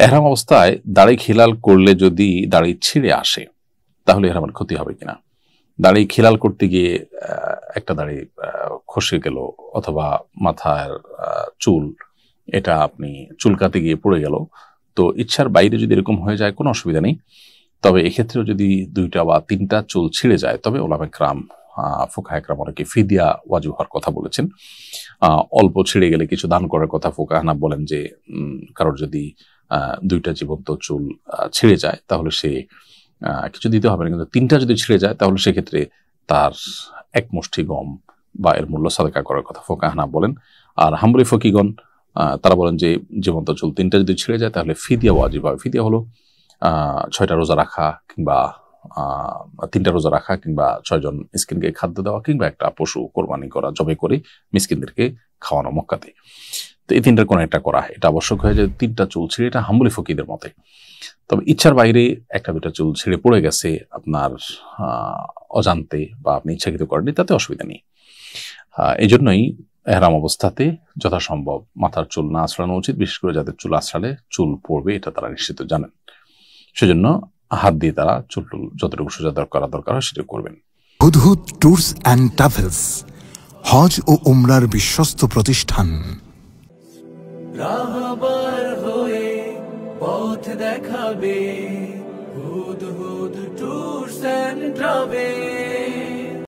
এহরাম অবস্থায় দাড়ি খিলাল করলে যদি দাড়ি ছিঁড়ে আসে তাহলে এহরামের ক্ষতি হবে কিনা। দাড়ি খিলাল করতে গিয়ে একটা দাড়ি খসে গেল, অথবা মাথার চুল এটা আপনি চুলকাতে গিয়ে পড়ে গেল, তো ইচ্ছার বাইরে যদি এরকম হয়ে যায় কোনো অসুবিধা নেই। তবে এক্ষেত্রেও যদি 2টা বা 3টা চুল ছিঁড়ে যায় তবে ওলামা একরাম ফুকাহা একরাম অনেকে ফিদিয়া ওয়াজিব হওয়ার কথা বলেছেন। অল্প ছিঁড়ে গেলে কিছু দান করার কথা ফুকাহানা বলেন যে কারোর যদি 2টা জীবন্ত চুল ছিঁড়ে যায় তাহলে সে কিছু দিতে হবে না, কিন্তু 3টা যদি ছিঁড়ে যায় তাহলে সেক্ষেত্রে তার এক মুষ্টি গম বা এর মূল্য সাদকা করার কথা ফুকাহানা বলেন। আর হাম্বলি ফকিগণ তারা বলেন যে জীবন্ত চুল 3টা যদি ছিঁড়ে যায় তাহলে ফিদিয়া ওয়াজিব হয়। ফিদিয়া হলো 6টা রোজা রাখা, কিংবা 3টা রোজা রাখা, কিংবা 6 জন মিসকিনকে খাদ্য দেওয়া, কিংবা একটা পশু কোরবানি করা, জবে করে মিসকিনদেরকে খাওয়ানো মক্কাতে। তো এই 3টার কোনো একটা করা, এটা আবশ্যক হয়ে যায় 3টা চুল ছিঁড়ে, এটা হাম্বলি ফকিদের মতে। তবে ইচ্ছার বাইরে 1টা 2টা চুল ছিঁড়ে পড়ে গেছে আপনার অজান্তে, বা আপনি ইচ্ছাকৃত করেননি, তাতে অসুবিধা নেই। এই জন্যই এহরাম অবস্থাতে যথাসম্ভব মাথার চুল না আঁচড়ানো উচিত, বিশেষ করে যাদের চুল আঁচড়ালে চুল পড়বে এটা তারা নিশ্চিত জানেন। সেজন্য হাত দিয়ে তারা চুল যতটুকু সোজা করা দরকার হয় সেটা করবেন। হুদহুদ ট্যুরস অ্যান্ড ট্রাভেলস, হজ ও উমরার বিশ্বস্ত প্রতিষ্ঠান। রাহবার হয়ে পথ দেখাবে হুদহুদ ট্যুরস অ্যান্ড ট্রাভেলস।